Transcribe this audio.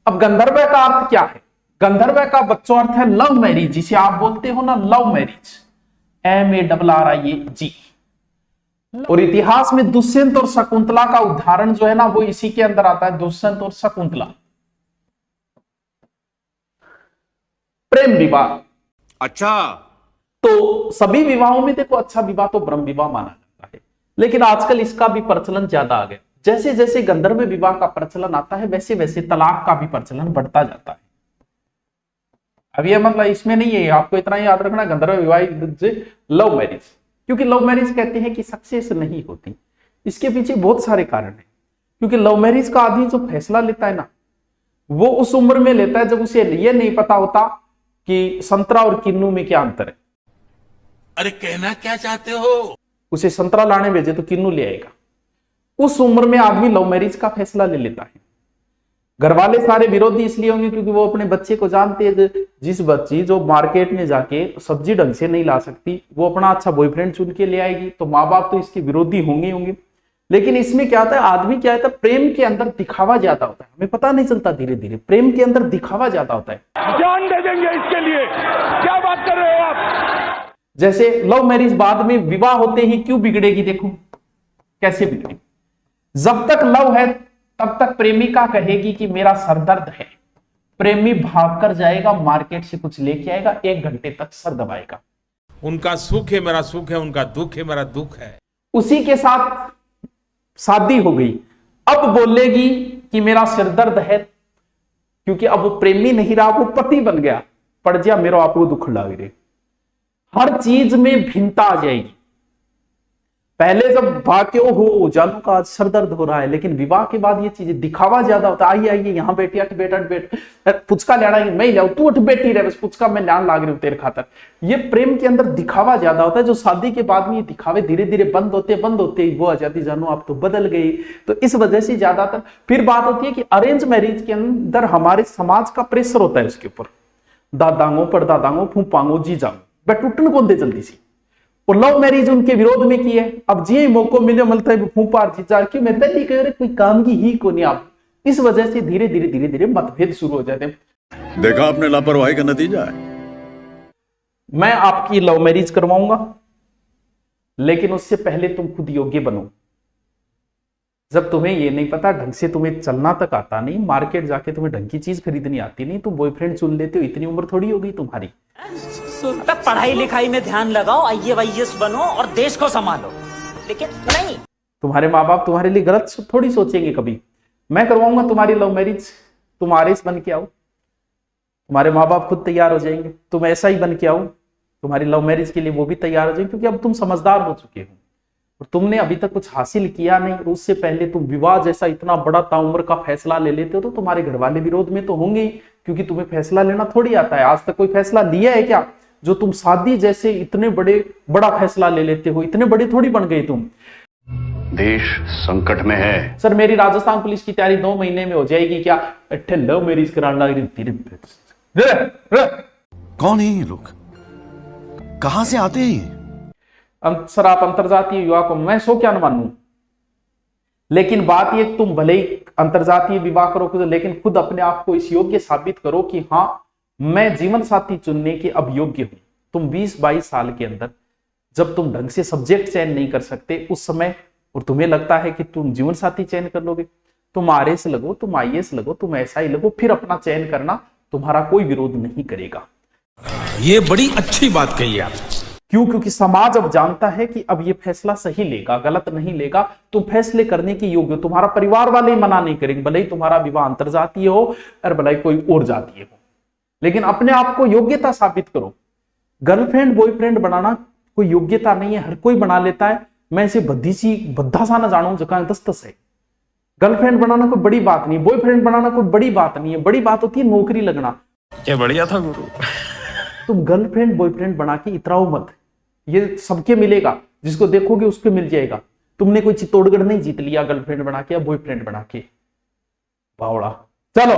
अब गंधर्व का अर्थ क्या है? गंधर्व का बच्चों अर्थ है लव मैरिज, जिसे आप बोलते हो ना लव मैरिज, MARRIAG। और इतिहास में दुष्यंत और शकुंतला का उदाहरण जो है ना वो इसी के अंदर आता है, दुष्यंत और शकुंतला। प्रेम विवाह। अच्छा, तो सभी विवाहों में देखो अच्छा विवाह तो ब्रह्म विवाह माना जाता है, लेकिन आजकल इसका भी प्रचलन ज्यादा आ गया। जैसे जैसे गंधर्व विवाह का प्रचलन आता है वैसे वैसे तलाक का भी प्रचलन बढ़ता जाता है। अब ये मतलब इसमें नहीं है, आपको इतना याद रखना गंधर्व विवाह लव मैरिज, क्योंकि लव मैरिज कहते हैं कि सक्सेस नहीं होती, इसके पीछे बहुत सारे कारण हैं। क्योंकि लव मैरिज का आदमी जो फैसला लेता है ना वो उस उम्र में लेता है जब उसे ये नहीं पता होता कि संतरा और किन्नू में क्या अंतर है। अरे कहना क्या चाहते हो? उसे संतरा लाने भेजे तो किन्नू ले आएगा। उस उम्र में आदमी लव मैरिज का फैसला ले लेता है। घर वाले सारे विरोधी इसलिए होंगे क्योंकि वो अपने बच्चे को जानते हैं, जिस बच्ची जो मार्केट में जाके सब्जी ढंग से नहीं ला सकती वो अपना अच्छा बॉयफ्रेंड चुन के ले आएगी, तो माँ बाप तो इसके विरोधी होंगे होंगे। लेकिन इसमें क्या होता है, आदमी क्या होता है, प्रेम के अंदर दिखावा ज्यादा होता है, हमें पता नहीं चलता, धीरे धीरे प्रेम के अंदर दिखावा ज्यादा होता है। जान दे देंगे इसके लिए, क्या बात कर रहे हो आप? जैसे लव मैरिज बाद में विवाह होते ही क्यों बिगड़ेगी, देखो कैसे बिगड़ेगी। जब तक लव है तब तक प्रेमिका कहेगी कि मेरा सरदर्द है, प्रेमी भागकर जाएगा मार्केट से कुछ लेके आएगा, 1 घंटे तक सर दबाएगा। उनका सुख है मेरा सुख है, उनका दुख है मेरा दुख है। उसी के साथ शादी हो गई, अब बोलेगी कि मेरा सिरदर्द है, क्योंकि अब वो प्रेमी नहीं रहा, वो पति बन गया, पड़ जा मेरा आपको दुख लग रहे। हर चीज में भिन्नता आ जाएगी। पहले जब वाक्य हो जानू का आज सर दर्द हो रहा है, लेकिन विवाह के बाद ये चीजें दिखावा ज्यादा होता है। आइए आइए यहाँ बैठी, अठ बैठ अठ बैठ, पुचका लेना मैं ही लाऊ, तू उठ बैठी रहे, बस पुचका मैं लान लाग रही हूँ तेरे खातर। ये प्रेम के अंदर दिखावा ज्यादा होता है, जो शादी के बाद में ये दिखावे धीरे धीरे बंद होते वो आ जाती, जानू आप तो बदल गई। तो इस वजह से ज्यादातर फिर बात होती है कि अरेंज मैरिज के अंदर हमारे समाज का प्रेशर होता है उसके ऊपर, दादांगो परदादांगो फूफांगो जीजांगो, वह टूटन कौन दे जल्दी सी। और लव मैरिज उनके विरोध में की है, अब जी मौको मिले मिलता है फूफार जीजा की मैं पहले कह रहे कोई काम की ही को नहीं आप। इस वजह से धीरे धीरे धीरे धीरे मतभेद शुरू हो जाते हैं। देखा आपने लापरवाही का नतीजा है। मैं आपकी लव मैरिज करवाऊंगा, लेकिन उससे पहले तुम खुद योग्य बनो। जब तुम्हें ये नहीं पता ढंग से, तुम्हें चलना तक आता नहीं, मार्केट जाके तुम्हें ढंग की चीज खरीदनी आती नहीं, तुम बॉयफ्रेंड चुन लेते हो, इतनी उम्र थोड़ी हो गई तुम्हारी। पढ़ाई लिखाई में ध्यान लगाओ, IAS बनो और देश को संभालो, लेकिन नहीं, तुम्हारे माँ बाप तुम्हारे लिए गलत थोड़ी सोचेंगे कभी। मैं करवाऊंगा तुम्हारी लव मैरिज, तुम आरएस बन के आओ, तुम्हारे माँ बाप खुद तैयार हो जाएंगे। तुम ऐसा ही बन के आओ, तुम्हारी लव मैरिज के लिए वो भी तैयार हो जाएंगे, क्योंकि अब तुम समझदार हो चुके हो और तुमने अभी तक कुछ हासिल किया नहीं। उससे पहले तुम विवाह जैसा इतना बड़ा ताउम्र का फैसला ले लेते हो तो तुम्हारे घर वाले विरोध में तो होंगे ही, क्योंकि तुम्हें फैसला लेना थोड़ी आता है। आज तक कोई फैसला लिया है क्या जो तुम शादी जैसे इतने बड़ा फैसला ले लेते हो? इतने बड़े थोड़ी बन गए तुम। देश संकट में है। सर मेरी राजस्थान पुलिस की तैयारी 2 महीने में हो जाएगी क्या? अट्ठे लव मैरिज कराने लग रही। कौन है ये लोग, कहां से आते हैं? सर आप अंतरजातीय विवाह को मैं सो क्या न मानूं, लेकिन बात ये तुम भले ही अंतरजातीय विवाह करो, लेकिन खुद अपने आप को इस योग्य साबित करो कि हाँ मैं जीवन साथी चुनने के अब योग्य हूं। तुम 20-22 साल के अंदर जब तुम ढंग से सब्जेक्ट चयन नहीं कर सकते उस समय, और तुम्हें लगता है कि तुम जीवन साथी चयन कर लोगे, तुम आरएस लगो, तुम IAS लगो, तुम SI लगो, फिर अपना चयन करना, तुम्हारा कोई विरोध नहीं करेगा। ये बड़ी अच्छी बात कही आप। क्यों? क्योंकि समाज अब जानता है कि अब ये फैसला सही लेगा, गलत नहीं लेगा। तुम फैसले करने के योग्य हो, तुम्हारा परिवार वाले ही मना नहीं करेंगे, भले ही तुम्हारा विवाह अंतरजातीय हो और भले ही कोई और जातीय हो, लेकिन अपने आप को योग्यता साबित करो। गर्लफ्रेंड बॉयफ्रेंड बनाना कोई योग्यता नहीं है, हर कोई बना लेता है। मैं इसे बद्धा सा ना जानू जगह 10 है। गर्लफ्रेंड बनाना कोई बड़ी बात नहीं, बॉयफ्रेंड बनाना कोई बड़ी बात नहीं है, बड़ी बात होती है नौकरी लगना। क्या बढ़िया था गुरु। तुम गर्लफ्रेंड बॉयफ्रेंड बना के इतराओ मत, ये सबके मिलेगा, जिसको देखोगे उसको मिल जाएगा। तुमने कोई चित्तौड़गढ़ नहीं जीत लिया गर्लफ्रेंड बना के या बॉयफ्रेंड बना के, बावड़ा। चलो